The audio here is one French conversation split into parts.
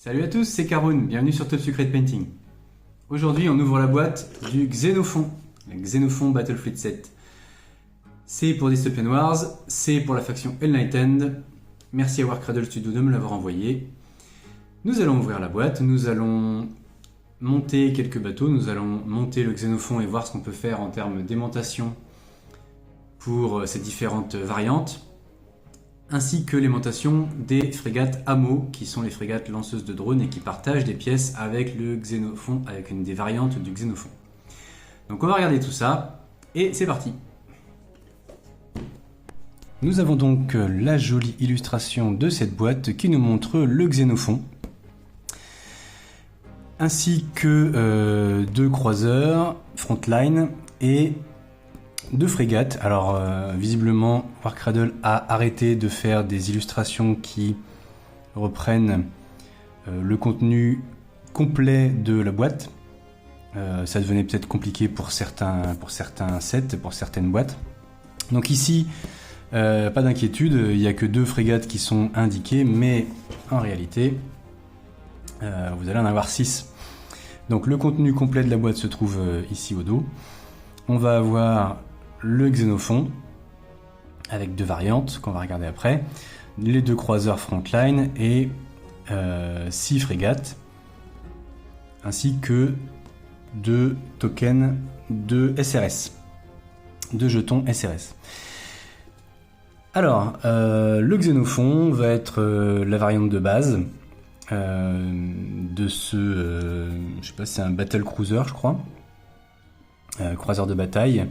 Salut à tous, c'est Caroun, bienvenue sur Top Secret Painting. Aujourd'hui, on ouvre la boîte du Xenophon, le Xenophon Battlefleet 7. C'est pour Dystopian Wars, c'est pour la faction Enlightened. Merci à Warcradle Studio de me l'avoir envoyé. Nous allons ouvrir la boîte, nous allons monter quelques bateaux, nous allons monter le Xenophon et voir ce qu'on peut faire en termes d'aimantation pour ces différentes variantes, ainsi que l'aimantation des frégates Amo, qui sont les frégates lanceuses de drones et qui partagent des pièces avec le Xenophon, avec une des variantes du Xenophon. Donc on va regarder tout ça, et c'est parti. Nous avons donc la jolie illustration de cette boîte qui nous montre le Xenophon, ainsi que deux croiseurs, Frontline, et deux frégates. Alors visiblement Warcradle a arrêté de faire des illustrations qui reprennent le contenu complet de la boîte. Ça devenait peut-être compliqué pour certains sets, pour certaines boîtes. Donc ici, pas d'inquiétude, il n'y a que deux frégates qui sont indiquées, mais en réalité, vous allez en avoir 6. Donc le contenu complet de la boîte se trouve ici au dos. On va avoir le Xenophon, avec deux variantes qu'on va regarder après, les deux croiseurs Frontline et 6 frégates, ainsi que 2 tokens de SRS, 2 jetons SRS. Alors, le Xenophon va être la variante de base de ce, je sais pas si c'est un battle cruiser, je crois, croiseur de bataille,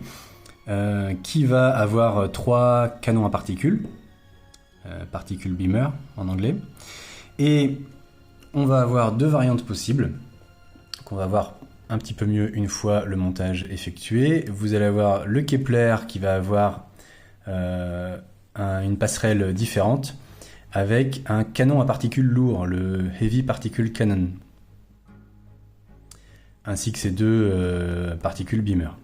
qui va avoir 3 canons à particules, particules beamer en anglais, et on va avoir 2 variantes possibles qu'on va voir un petit peu mieux une fois le montage effectué. Vous allez avoir le Kepler qui va avoir une passerelle différente avec un canon à particules lourd, le Heavy Particle Cannon, ainsi que ces 2 particules beamer.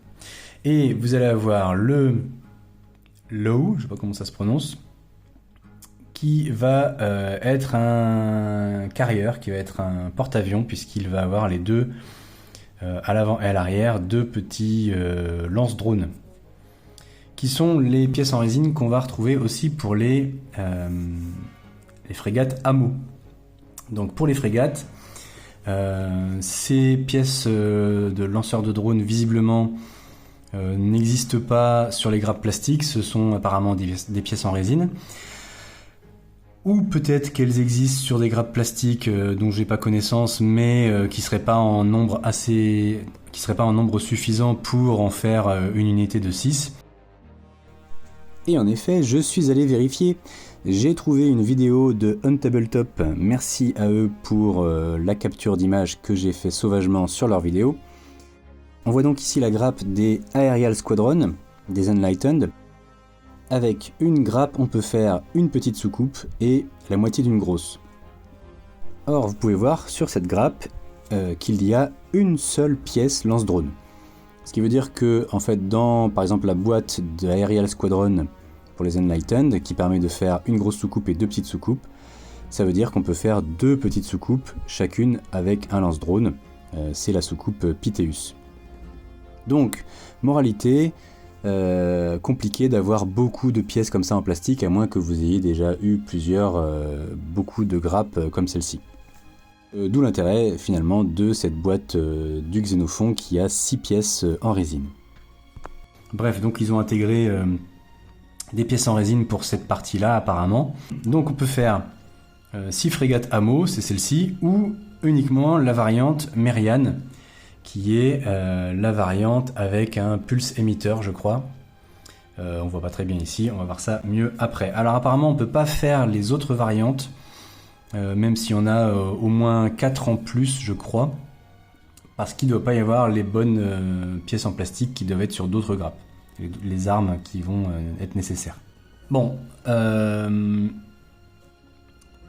Et vous allez avoir le Low, je ne sais pas comment ça se prononce, qui va être un carrier, qui va être un porte-avions, puisqu'il va avoir les deux, à l'avant et à l'arrière, 2 petits lance-drones, qui sont les pièces en résine qu'on va retrouver aussi pour les frégates Amo. Donc pour les frégates, ces pièces de lanceurs de drones, visiblement, n'existent pas sur les grappes plastiques, ce sont apparemment des pièces en résine. Ou peut-être qu'elles existent sur des grappes plastiques dont j'ai pas connaissance, mais qui seraient pas en nombre suffisant pour en faire une unité de 6. Et en effet, je suis allé vérifier. J'ai trouvé une vidéo de Untabletop, merci à eux pour la capture d'image que j'ai fait sauvagement sur leur vidéo. On voit donc ici la grappe des Aerial Squadron, des Enlightened. Avec une grappe, on peut faire une petite soucoupe et la moitié d'une grosse. Or, vous pouvez voir sur cette grappe qu'il y a une seule pièce lance-drone. Ce qui veut dire que, en fait, dans par exemple la boîte de Aerial Squadron pour les Enlightened, qui permet de faire une grosse soucoupe et 2 petites soucoupes, ça veut dire qu'on peut faire 2 petites soucoupes, chacune avec un lance-drone. C'est la soucoupe Pythéus. Donc, moralité, compliqué d'avoir beaucoup de pièces comme ça en plastique, à moins que vous ayez déjà eu beaucoup de grappes comme celle-ci. D'où l'intérêt finalement de cette boîte du Xenophon qui a 6 pièces en résine. Bref, donc ils ont intégré des pièces en résine pour cette partie-là apparemment. Donc on peut faire 6 frégates Amo, c'est celle-ci, ou uniquement la variante Merian, qui est la variante avec un pulse émetteur, je crois. On voit pas très bien ici, on va voir ça mieux après. Alors apparemment on peut pas faire les autres variantes, même si on a au moins 4 en plus, je crois, parce qu'il ne doit pas y avoir les bonnes pièces en plastique qui doivent être sur d'autres grappes, les armes qui vont être nécessaires. Bon,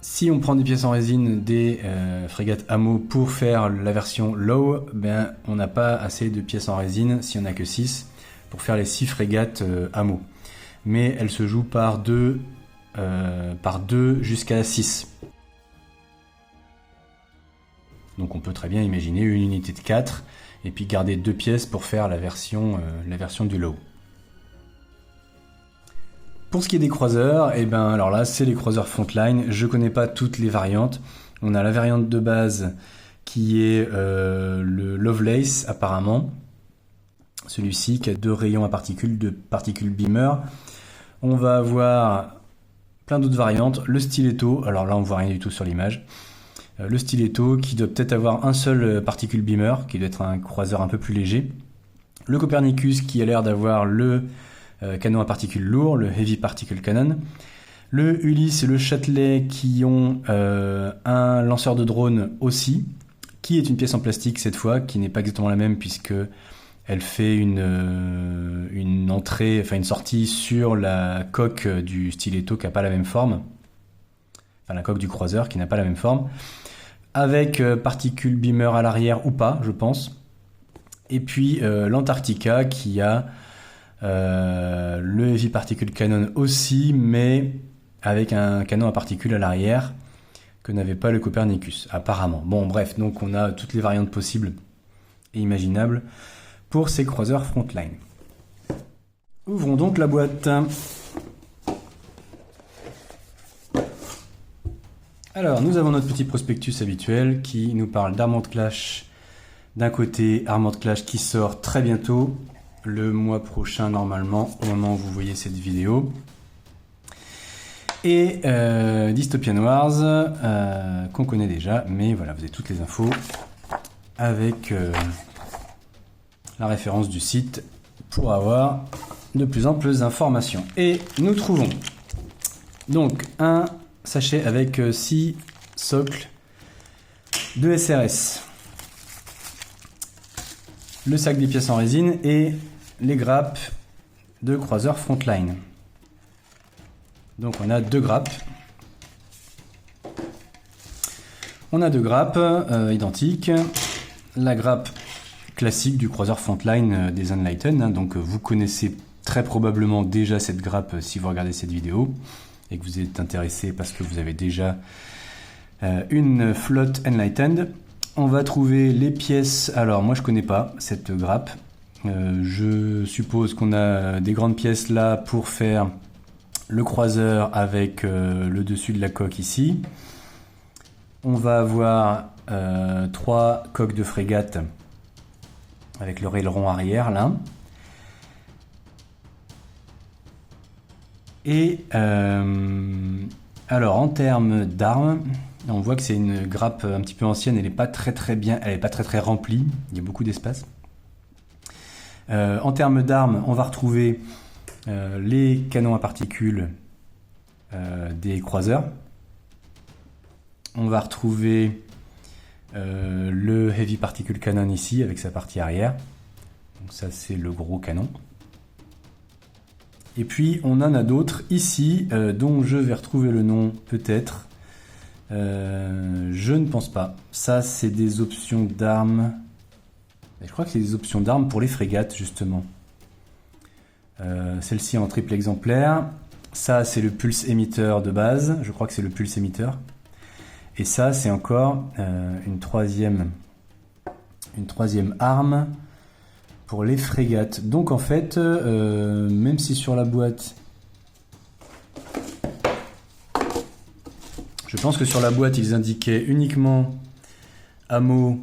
si on prend des pièces en résine des frégates Amo pour faire la version Low, ben, on n'a pas assez de pièces en résine, s'il n'y en a que 6, pour faire les 6 frégates Amo. Mais elles se jouent par 2 jusqu'à 6. Donc on peut très bien imaginer une unité de 4 et puis garder 2 pièces pour faire la version du low. Pour ce qui est des croiseurs, et ben alors là c'est les croiseurs Frontline. Je connais pas toutes les variantes. On a la variante de base qui est le Lovelace apparemment. Celui-ci qui a 2 rayons à particules, 2 particules beamer. On va avoir plein d'autres variantes. Le Stiletto, alors là on voit rien du tout sur l'image. Le Stiletto qui doit peut-être avoir un seul particule beamer, qui doit être un croiseur un peu plus léger. Le Copernicus qui a l'air d'avoir le canon à particules lourd, le Heavy Particle Cannon. Le Ulysse et le Châtelet qui ont un lanceur de drone aussi, qui est une pièce en plastique cette fois, qui n'est pas exactement la même puisque elle fait une entrée, enfin une sortie sur la coque du Stiletto qui n'a pas la même forme. Enfin la coque du croiseur qui n'a pas la même forme. Avec particules beamer à l'arrière ou pas, je pense. Et puis l'Antarctica qui a le Heavy Particle Cannon aussi, mais avec un canon à particules à l'arrière que n'avait pas le Copernicus, apparemment. Bon, bref, donc on a toutes les variantes possibles et imaginables pour ces croiseurs Frontline. Ouvrons donc la boîte. Alors, nous avons notre petit prospectus habituel qui nous parle d'Armored Clash d'un côté, Armored Clash qui sort très bientôt, le mois prochain normalement, au moment où vous voyez cette vidéo. Et Dystopian Wars, qu'on connaît déjà, mais voilà, vous avez toutes les infos avec la référence du site pour avoir de plus amples informations. Et nous trouvons donc un sachet avec 6 socles de SRS, le sac des pièces en résine et les grappes de croiseur Frontline. Donc on a 2 grappes. On a 2 grappes identiques. La grappe classique du croiseur Frontline des Enlighten, hein, donc vous connaissez très probablement déjà cette grappe si vous regardez cette vidéo et que vous êtes intéressé parce que vous avez déjà une flotte Enlightened. On va trouver les pièces, alors moi je connais pas cette grappe, je suppose qu'on a des grandes pièces là pour faire le croiseur avec le dessus de la coque ici. On va avoir 3 coques de frégate avec le aileron arrière là. Et alors en termes d'armes, on voit que c'est une grappe un petit peu ancienne, elle n'est pas très bien, elle n'est pas très remplie, il y a beaucoup d'espace. En termes d'armes, on va retrouver les canons à particules des croiseurs. On va retrouver le Heavy Particle Cannon ici avec sa partie arrière. Donc ça c'est le gros canon. Et puis on en a d'autres ici dont je vais retrouver le nom peut-être. Je ne pense pas. Ça c'est des options d'armes. Je crois que c'est des options d'armes pour les frégates justement. Celle-ci en triple exemplaire. Ça c'est le pulse émetteur de base. Je crois que c'est le pulse émetteur. Et ça, c'est encore une troisième arme pour les frégates. Donc en fait, même si sur la boîte, je pense que sur la boîte, ils indiquaient uniquement ammo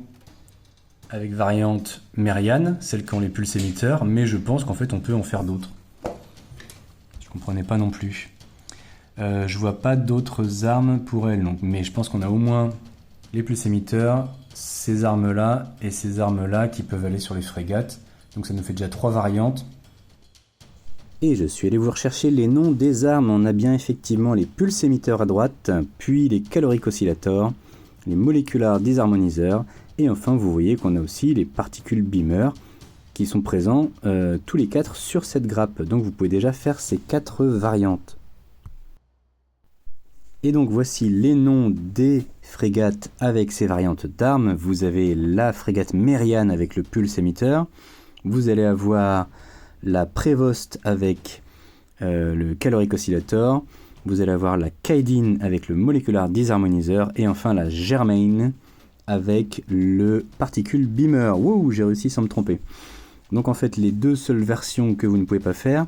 avec variante Merian, celles qui ont les pulses émetteurs, mais je pense qu'en fait, on peut en faire d'autres. Je comprenais pas non plus. Je vois pas d'autres armes pour elle, donc, mais je pense qu'on a au moins les pulses émetteurs, ces armes-là et ces armes-là qui peuvent aller sur les frégates. Donc ça nous fait déjà 3 variantes. Et je suis allé vous rechercher les noms des armes. On a bien effectivement les pulses émetteurs à droite, puis les caloric oscillators, les molecular disharmoniseurs, et enfin vous voyez qu'on a aussi les particules beamer qui sont présents tous les 4 sur cette grappe. Donc vous pouvez déjà faire ces 4 variantes. Et donc voici les noms des frégates avec ces variantes d'armes. Vous avez la frégate Merian avec le pulse émetteur. Vous allez avoir la Prévost avec le caloric oscillator. Vous allez avoir la Kaidin avec le molecular disharmoniseur. Et enfin la Germain avec le Particle Beamer. Wouh, j'ai réussi sans me tromper. Donc en fait, les deux seules versions que vous ne pouvez pas faire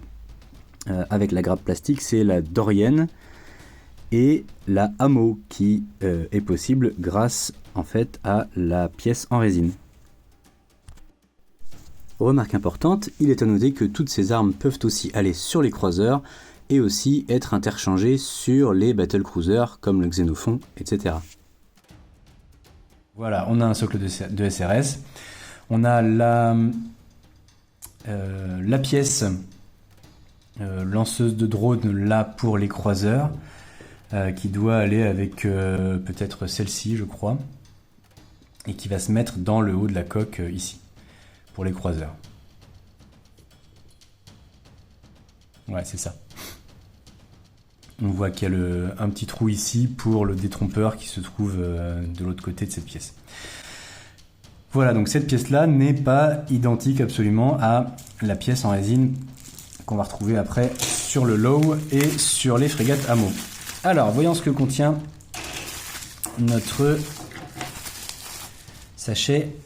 avec la grappe plastique, c'est la Dorian et la Hamo, qui est possible grâce en fait à la pièce en résine. Remarque importante, il est à noter que toutes ces armes peuvent aussi aller sur les croiseurs et aussi être interchangées sur les battle cruisers comme le Xénophon, etc. Voilà, on a un socle de SRS, on a la pièce lanceuse de drone là pour les croiseurs, qui doit aller avec peut-être celle-ci, je crois, et qui va se mettre dans le haut de la coque ici, pour les croiseurs. Ouais, c'est ça. On voit qu'il y a un petit trou ici pour le détrompeur qui se trouve de l'autre côté de cette pièce. Voilà, donc cette pièce-là n'est pas identique absolument à la pièce en résine qu'on va retrouver après sur le Low et sur les frégates Hamo. Alors, voyons ce que contient notre sachet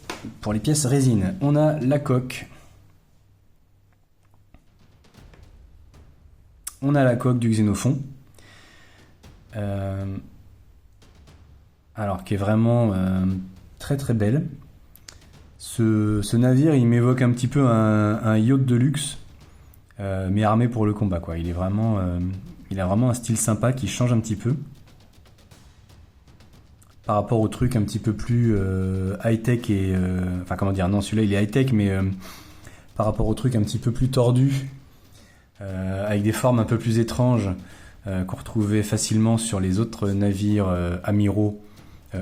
pour les pièces résine. On a la coque. On a la coque du Xénophon. Alors, qui est vraiment très très belle. Ce navire, il m'évoque un petit peu un yacht de luxe, mais armé pour le combat, quoi. Il a vraiment un style sympa qui change un petit peu par rapport au truc un petit peu plus high-tech et... enfin, comment dire, non, celui-là, il est high-tech, mais par rapport au truc un petit peu plus tordu, avec des formes un peu plus étranges, qu'on retrouvait facilement sur les autres navires amiraux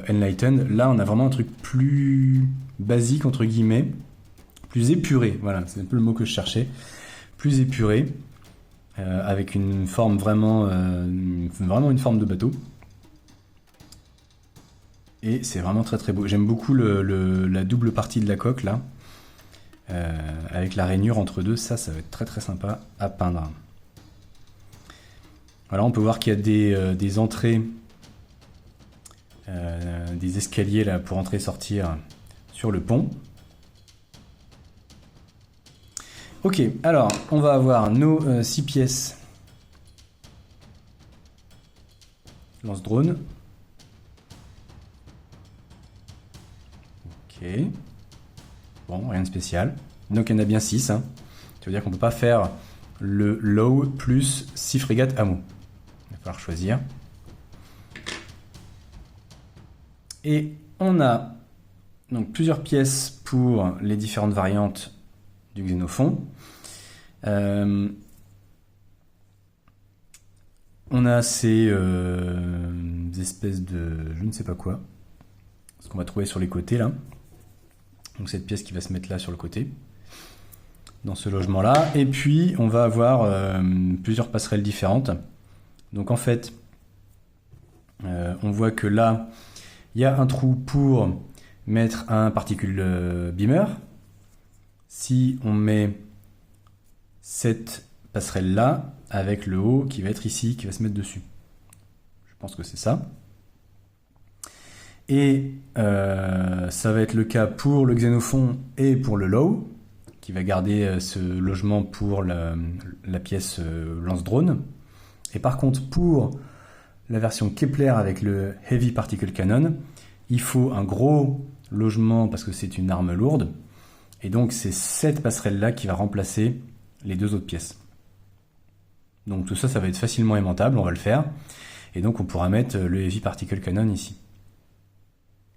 Enlightened. Là, on a vraiment un truc plus basique, entre guillemets, plus épuré, voilà, c'est un peu le mot que je cherchais, plus épuré, avec une forme vraiment une forme de bateau. Et c'est vraiment très très beau. J'aime beaucoup la double partie de la coque, là, avec la rainure entre deux, ça va être très très sympa à peindre. Voilà, on peut voir qu'il y a des entrées, des escaliers là pour entrer et sortir sur le pont. Ok, alors on va avoir nos 6 pièces lance-drone. Ok. Bon, rien de spécial. Donc il y en a bien 6. Hein. Ça veut dire qu'on ne peut pas faire le low plus 6 frégates Hamo. Il va falloir choisir. Et on a donc plusieurs pièces pour les différentes variantes du Xénophon. On a ces espèces de... je ne sais pas quoi. Ce qu'on va trouver sur les côtés là. Donc cette pièce qui va se mettre là sur le côté. Dans ce logement là. Et puis on va avoir plusieurs passerelles différentes. Donc en fait, on voit que là, il y a un trou pour mettre un particule beamer. Si on met cette passerelle là, avec le haut qui va être ici, qui va se mettre dessus. Je pense que c'est ça. Et ça va être le cas pour le Xénophon et pour le Low, qui va garder ce logement pour la pièce lance-drone. Et par contre, pour la version Kepler avec le Heavy Particle Cannon, il faut un gros logement parce que c'est une arme lourde. Et donc c'est cette passerelle-là qui va remplacer les deux autres pièces. Donc tout ça, ça va être facilement aimantable, on va le faire. Et donc on pourra mettre le Heavy Particle Cannon ici.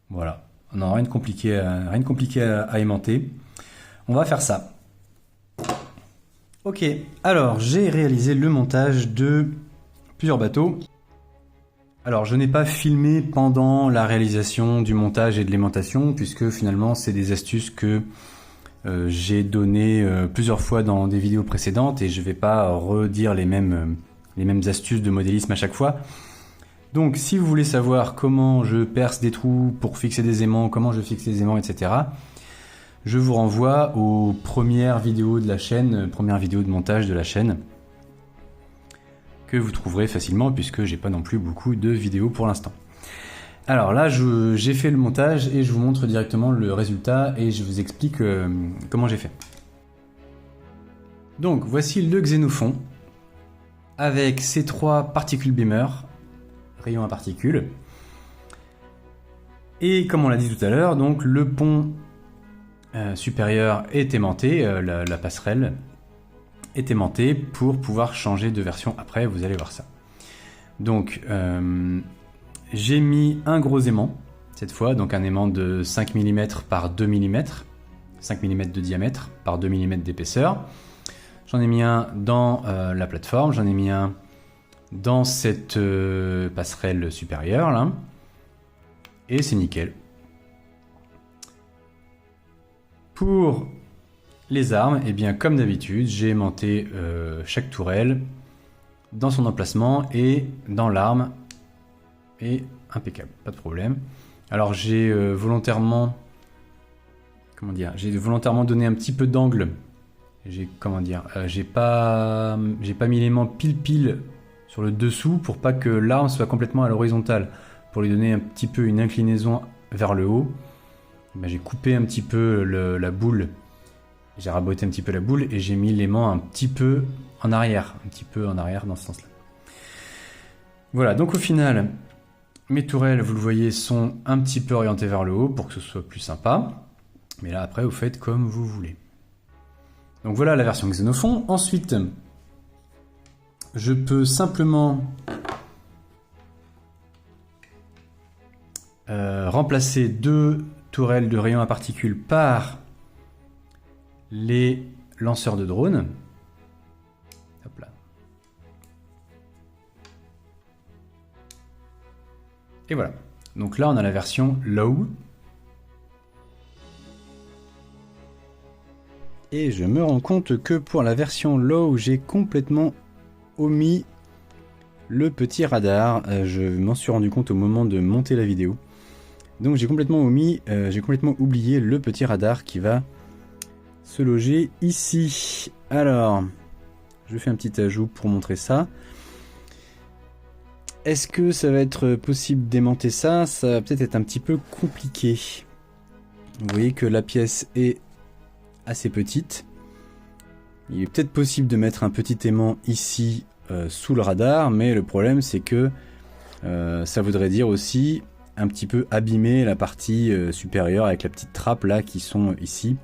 Voilà. Non, rien de compliqué à aimanter. On va faire ça. Ok, alors j'ai réalisé le montage de plusieurs bateaux. Alors je n'ai pas filmé pendant la réalisation du montage et de l'aimantation, puisque finalement c'est des astuces que j'ai données plusieurs fois dans des vidéos précédentes et je ne vais pas redire les mêmes astuces de modélisme à chaque fois. Donc si vous voulez savoir comment je perce des trous pour fixer des aimants, comment je fixe les aimants, etc., je vous renvoie aux premières vidéos de la chaîne, premières vidéos de montage de la chaîne, que vous trouverez facilement puisque j'ai pas non plus beaucoup de vidéos pour l'instant. Alors là, j'ai fait le montage et je vous montre directement le résultat et je vous explique comment j'ai fait. Donc voici le Xénophon avec ses 3 particules beamer, rayons à particules. Et comme on l'a dit tout à l'heure, donc le pont supérieur est aimanté, la passerelle est aimantée pour pouvoir changer de version après, vous allez voir ça. Donc j'ai mis un gros aimant cette fois, donc un aimant de 5 mm par 2 mm, 5 mm de diamètre par 2 mm d'épaisseur. J'en ai mis un dans la plateforme, j'en ai mis un dans cette passerelle supérieure là, et c'est nickel. Pour les armes, et bien comme d'habitude, j'ai aimanté chaque tourelle dans son emplacement et dans l'arme, et impeccable, pas de problème. Alors j'ai volontairement, volontairement donné un petit peu d'angle. J'ai pas mis l'aimant pile sur le dessous pour pas que l'arme soit complètement à l'horizontale, pour lui donner un petit peu une inclinaison vers le haut. Ben, j'ai coupé un petit peu la boule, j'ai raboté un petit peu la boule et j'ai mis l'aimant un petit peu en arrière dans ce sens-là. Voilà, donc au final, mes tourelles, vous le voyez, sont un petit peu orientées vers le haut pour que ce soit plus sympa. Mais là, après, vous faites comme vous voulez. Donc voilà la version Xénophon. Ensuite, je peux simplement remplacer 2 tourelles de rayons à particules par les lanceurs de drones. Hop là. Et voilà. Donc là, on a la version low. Et je me rends compte que pour la version low, j'ai complètement omis le petit radar. Je m'en suis rendu compte au moment de monter la vidéo. Donc j'ai complètement oublié le petit radar qui va se loger ici. Alors, je fais un petit ajout pour montrer ça. Est-ce que ça va être possible d'aimanter ça? Ça va peut-être être un petit peu compliqué. Vous voyez que la pièce est assez petite. Il est peut-être possible de mettre un petit aimant ici sous le radar, mais le problème c'est que ça voudrait dire aussi un petit peu abîmer la partie supérieure avec la petite trappe là qui sont ici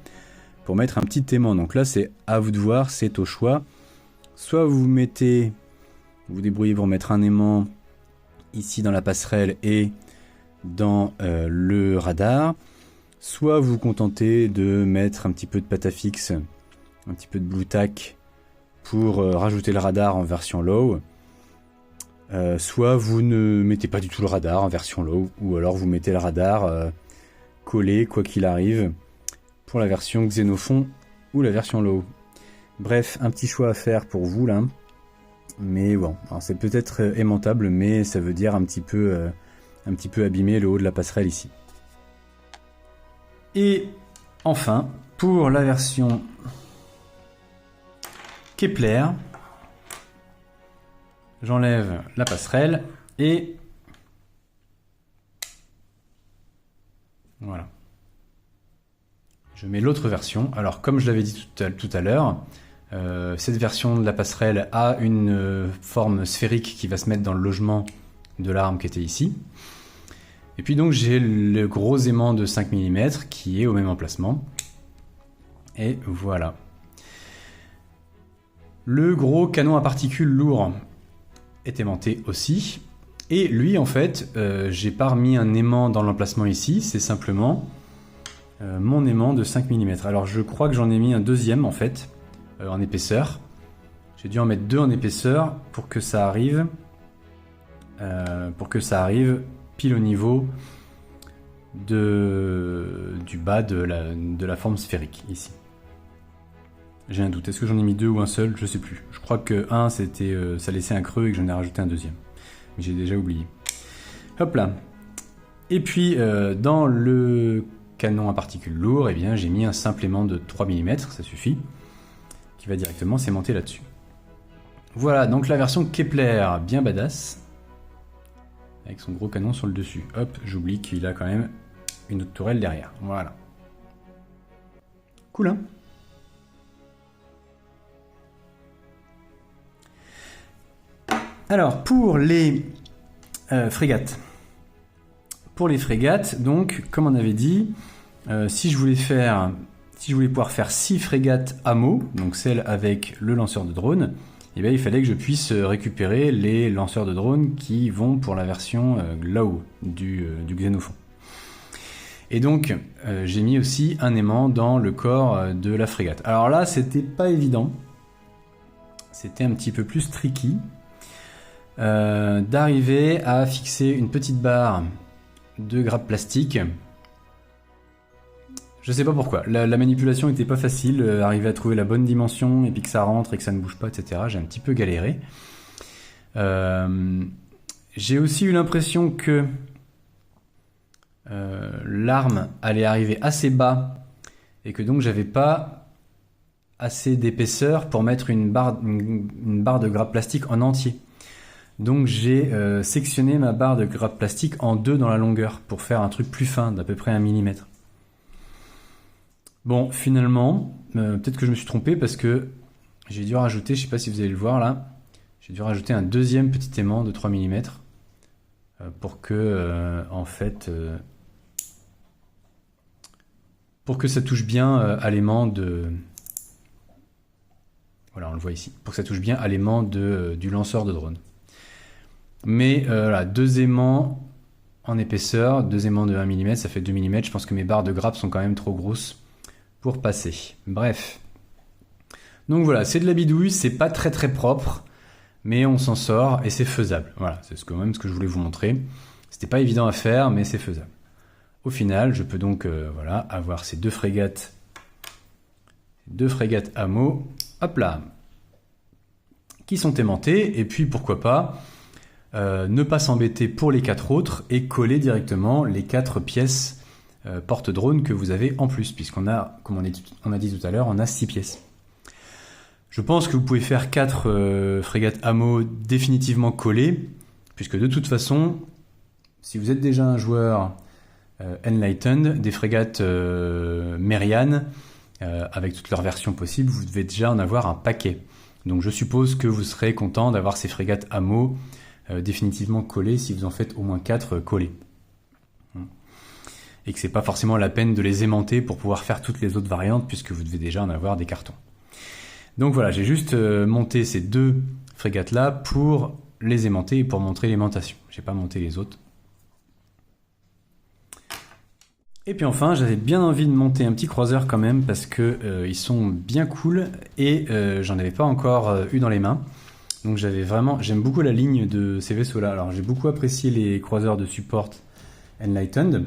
pour mettre un petit aimant. Donc là c'est à vous de voir, c'est au choix. Soit vous vous débrouillez pour mettre un aimant ici dans la passerelle et dans le radar, soit vous vous contentez de mettre un petit peu de pâte à fixe, un petit peu de blue tack pour rajouter le radar en version low, soit vous ne mettez pas du tout le radar en version low, ou alors vous mettez le radar collé quoi qu'il arrive pour la version Xénophon ou la version low. Bref, un petit choix à faire pour vous là, mais bon, c'est peut-être aimantable, mais ça veut dire un petit peu abîmer le haut de la passerelle ici. Et enfin, pour la version Kepler, j'enlève la passerelle et voilà. Je mets l'autre version. Alors comme je l'avais dit tout à l'heure, cette version de la passerelle a une forme sphérique qui va se mettre dans le logement de l'arme qui était ici. Et puis donc j'ai le gros aimant de 5 mm qui est au même emplacement. Et voilà. Le gros canon à particules lourd est aimanté aussi. Et lui en fait, j'ai pas remis un aimant dans l'emplacement ici, c'est simplement mon aimant de 5 mm. Alors je crois que j'en ai mis un deuxième en fait, en épaisseur. J'ai dû en mettre 2 en épaisseur pour que ça arrive pile au niveau du bas de la forme sphérique ici. J'ai un doute, est-ce que j'en ai mis 2 ou un seul? Je sais plus. Je crois que un c'était ça laissait un creux et que j'en ai rajouté un deuxième. Mais j'ai déjà oublié. Hop là. Et puis dans le canon à particules lourd, eh bien j'ai mis un simple aimant de 3 mm, ça suffit, qui va directement s'aimanter là-dessus. Voilà, donc la version Kepler bien badass. avec son gros canon sur le dessus. Hop, j'oublie qu'il a quand même une autre tourelle derrière. Voilà. Cool, hein? Alors, pour les frégates. Pour les frégates, donc, comme on avait dit, si je voulais pouvoir faire 6 frégates AMO, donc celles avec le lanceur de drone, eh bien, il fallait que je puisse récupérer les lanceurs de drone qui vont pour la version Glow du Xénophon. Et donc, j'ai mis aussi un aimant dans le corps de la frégate. Alors là, c'était pas évident. C'était un petit peu plus tricky d'arriver à fixer une petite barre de grappe plastique. Je sais pas pourquoi. La manipulation n'était pas facile. Arriver à trouver la bonne dimension et puis que ça rentre et que ça ne bouge pas, etc. J'ai un petit peu galéré. J'ai aussi eu l'impression que l'arme allait arriver assez bas et que donc j'avais pas assez d'épaisseur pour mettre une barre de grappe plastique en entier. Donc j'ai sectionné ma barre de grappe plastique en 2 dans la longueur pour faire un truc plus fin d'à peu près 1 mm. Bon, finalement, peut-être que je me suis trompé parce que j'ai dû rajouter, je sais pas si vous allez le voir là, j'ai dû rajouter un deuxième petit aimant de 3 mm pour que en fait pour que ça touche bien à l'aimant de... Voilà, on le voit ici. Pour que ça touche bien à l'aimant du lanceur de drone. Mais voilà, 2 aimants en épaisseur, 2 aimants de 1 mm, ça fait 2 mm. Je pense que mes barres de grappe sont quand même trop grosses pour passer. Bref. Donc voilà, c'est de la bidouille, c'est pas très très propre, mais on s'en sort et c'est faisable. Voilà, c'est quand même ce que je voulais vous montrer. C'était pas évident à faire, mais c'est faisable. Au final, je peux donc voilà, avoir ces 2 frégates AMO, hop là, qui sont aimantées, et puis pourquoi pas ne pas s'embêter pour les 4 autres et coller directement les 4 pièces porte-drone que vous avez en plus, puisqu'on a, comme on a dit tout à l'heure, on a 6 pièces. Je pense que vous pouvez faire 4 frégates AMO définitivement collées, puisque de toute façon, si vous êtes déjà un joueur Enlightened, des frégates Merian, avec toutes leurs versions possibles, vous devez déjà en avoir un paquet. Donc je suppose que vous serez content d'avoir ces frégates AMO définitivement collées si vous en faites au moins 4 collées. Et que c'est pas forcément la peine de les aimanter pour pouvoir faire toutes les autres variantes puisque vous devez déjà en avoir des cartons. Donc voilà, j'ai juste monté ces 2 frégates là pour les aimanter et pour montrer l'aimantation. J'ai pas monté les autres. Et puis enfin, j'avais bien envie de monter un petit croiseur quand même parce que ils sont bien cool et j'en avais pas encore eu dans les mains. Donc j'aime beaucoup la ligne de ces vaisseaux-là. Alors j'ai beaucoup apprécié les croiseurs de support Enlightened.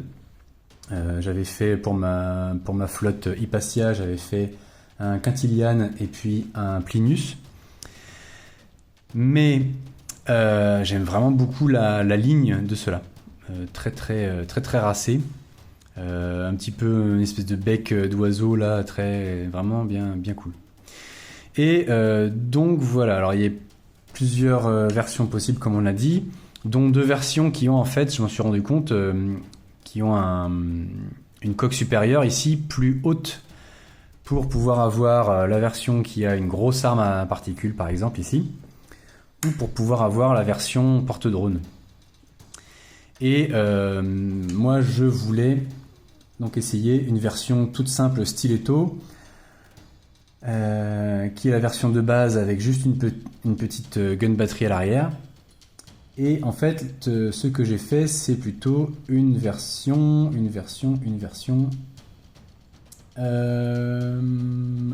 J'avais fait pour ma flotte Hypatia, j'avais fait un Quintilian et puis un Plinius. Mais j'aime vraiment beaucoup la ligne de ceux-là. Très racé. Un petit peu une espèce de bec d'oiseau là, vraiment bien cool. Et donc voilà, alors il y a plusieurs versions possibles comme on l'a dit, dont 2 versions qui ont en fait, je m'en suis rendu compte, qui ont une coque supérieure ici plus haute pour pouvoir avoir la version qui a une grosse arme à particules par exemple ici, ou pour pouvoir avoir la version porte-drone. Et moi je voulais donc essayer une version toute simple stiletto qui est la version de base avec juste une petite gun batterie à l'arrière. Et en fait ce que j'ai fait c'est plutôt une version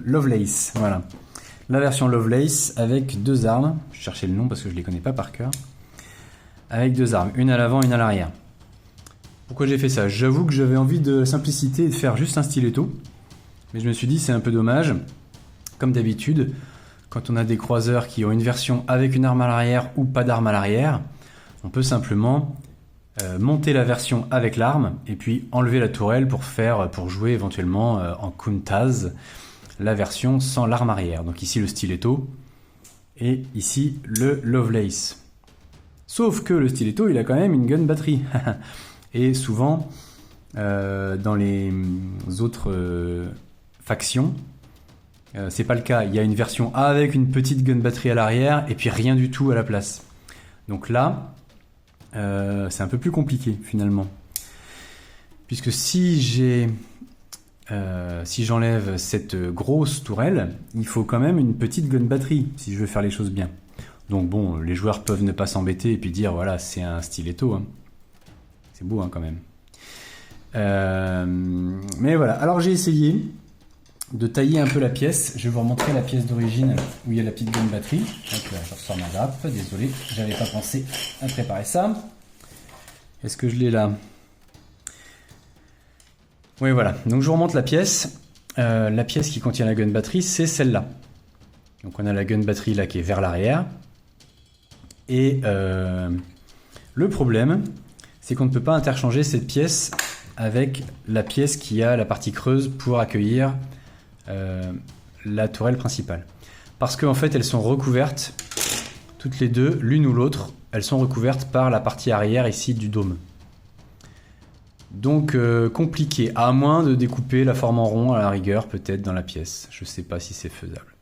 Lovelace, voilà, la version Lovelace avec 2 armes. Je cherchais le nom parce que je les connais pas par cœur. Avec 2 armes, une à l'avant, une à l'arrière. Pourquoi j'ai fait ça? J'avoue que j'avais envie de simplicité et de faire juste un stiletto. Mais je me suis dit c'est un peu dommage. Comme d'habitude, quand on a des croiseurs qui ont une version avec une arme à l'arrière ou pas d'arme à l'arrière, on peut simplement monter la version avec l'arme et puis enlever la tourelle pour jouer éventuellement en Countaz la version sans l'arme arrière. Donc ici le stiletto et ici le Lovelace. Sauf que le stiletto, il a quand même une gun batterie. Et souvent, dans les autres factions, c'est pas le cas. Il y a une version avec une petite gun batterie à l'arrière et puis rien du tout à la place. Donc là, c'est un peu plus compliqué finalement. Puisque si j'enlève cette grosse tourelle, il faut quand même une petite gun batterie si je veux faire les choses bien. Donc bon, les joueurs peuvent ne pas s'embêter et puis dire voilà, c'est un stiletto. Hein. C'est beau hein, quand même. Mais voilà, alors j'ai essayé de tailler un peu la pièce. Je vais vous remontrer la pièce d'origine où il y a la petite gun batterie. Donc là, je ressors ma grappe. Désolé, j'avais pas pensé à préparer ça. Est-ce que je l'ai là ? Oui, voilà. Donc je vous remonte la pièce. La pièce qui contient la gun batterie, c'est celle-là. Donc on a la gun batterie là qui est vers l'arrière. Et le problème, c'est qu'on ne peut pas interchanger cette pièce avec la pièce qui a la partie creuse pour accueillir la tourelle principale. Parce qu'en fait, elles sont recouvertes, toutes les deux, l'une ou l'autre, elles sont recouvertes par la partie arrière ici du dôme. Donc compliqué, à moins de découper la forme en rond à la rigueur, peut-être dans la pièce. Je ne sais pas si c'est faisable.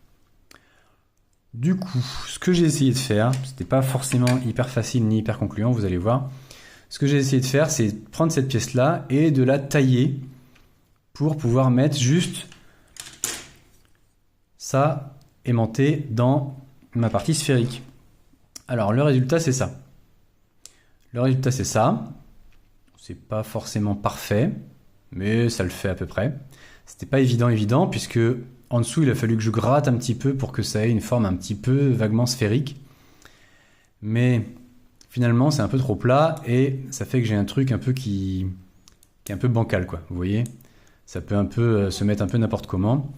Du coup, ce que j'ai essayé de faire, c'était pas forcément hyper facile ni hyper concluant, vous allez voir. Ce que j'ai essayé de faire, c'est prendre cette pièce-là et de la tailler pour pouvoir mettre juste ça aimanté dans ma partie sphérique. Alors, le résultat, c'est ça. Le résultat, c'est ça. C'est pas forcément parfait, mais ça le fait à peu près. C'était pas évident, puisque en dessous, il a fallu que je gratte un petit peu pour que ça ait une forme un petit peu vaguement sphérique. Mais finalement, c'est un peu trop plat et ça fait que j'ai un truc un peu qui est un peu bancal, quoi. Vous voyez ? Ça peut un peu se mettre un peu n'importe comment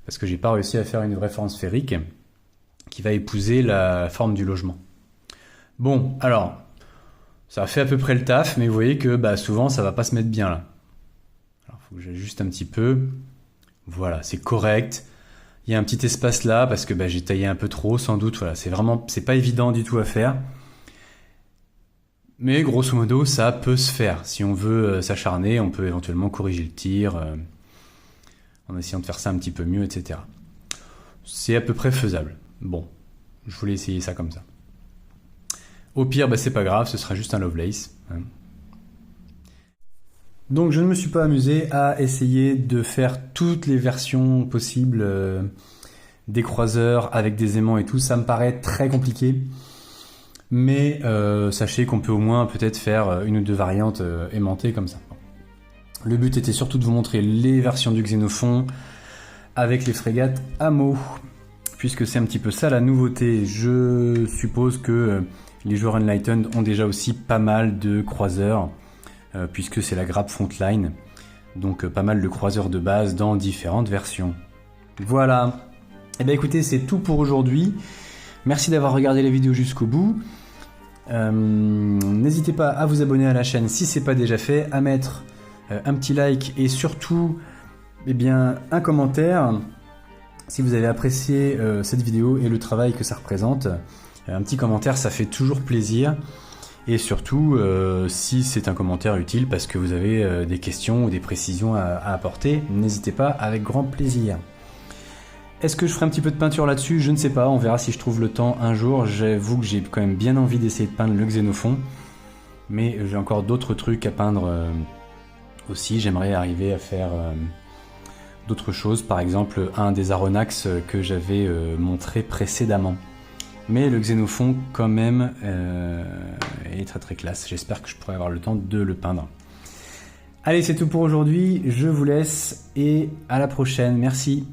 parce que j'ai pas réussi à faire une vraie forme sphérique qui va épouser la forme du logement. Bon, alors, ça a fait à peu près le taf, mais vous voyez que souvent, ça va pas se mettre bien là. Alors, il faut que j'ajuste un petit peu. Voilà, c'est correct. Il y a un petit espace là parce que j'ai taillé un peu trop, sans doute. Voilà, c'est pas évident du tout à faire. Mais grosso modo, ça peut se faire. Si on veut s'acharner, on peut éventuellement corriger le tir en essayant de faire ça un petit peu mieux, etc. C'est à peu près faisable. Bon, je voulais essayer ça comme ça. Au pire, c'est pas grave, ce sera juste un Lovelace. Hein. Donc je ne me suis pas amusé à essayer de faire toutes les versions possibles des croiseurs avec des aimants et tout. Ça me paraît très compliqué. Mais sachez qu'on peut au moins peut-être faire une ou deux variantes aimantées comme ça. Le but était surtout de vous montrer les versions du Xénophon avec les frégates Amo, puisque c'est un petit peu ça la nouveauté. Je suppose que les joueurs Enlightened ont déjà aussi pas mal de croiseurs, puisque c'est la grappe Frontline, donc pas mal de croiseurs de base dans différentes versions. Voilà. Et bien écoutez, c'est tout pour aujourd'hui. Merci d'avoir regardé la vidéo jusqu'au bout. N'hésitez pas à vous abonner à la chaîne si ce n'est pas déjà fait, à mettre un petit like et surtout un commentaire si vous avez apprécié cette vidéo et le travail que ça représente. Un petit commentaire, ça fait toujours plaisir. Et surtout, si c'est un commentaire utile parce que vous avez des questions ou des précisions à apporter, n'hésitez pas, avec grand plaisir. Est-ce que je ferai un petit peu de peinture là-dessus ? Je ne sais pas, on verra si je trouve le temps un jour. J'avoue que j'ai quand même bien envie d'essayer de peindre le Xénophon. Mais j'ai encore d'autres trucs à peindre aussi. J'aimerais arriver à faire d'autres choses. Par exemple, un des Aronnax que j'avais montré précédemment. Mais le Xénophon, quand même, est très très classe. J'espère que je pourrai avoir le temps de le peindre. Allez, c'est tout pour aujourd'hui. Je vous laisse et à la prochaine. Merci.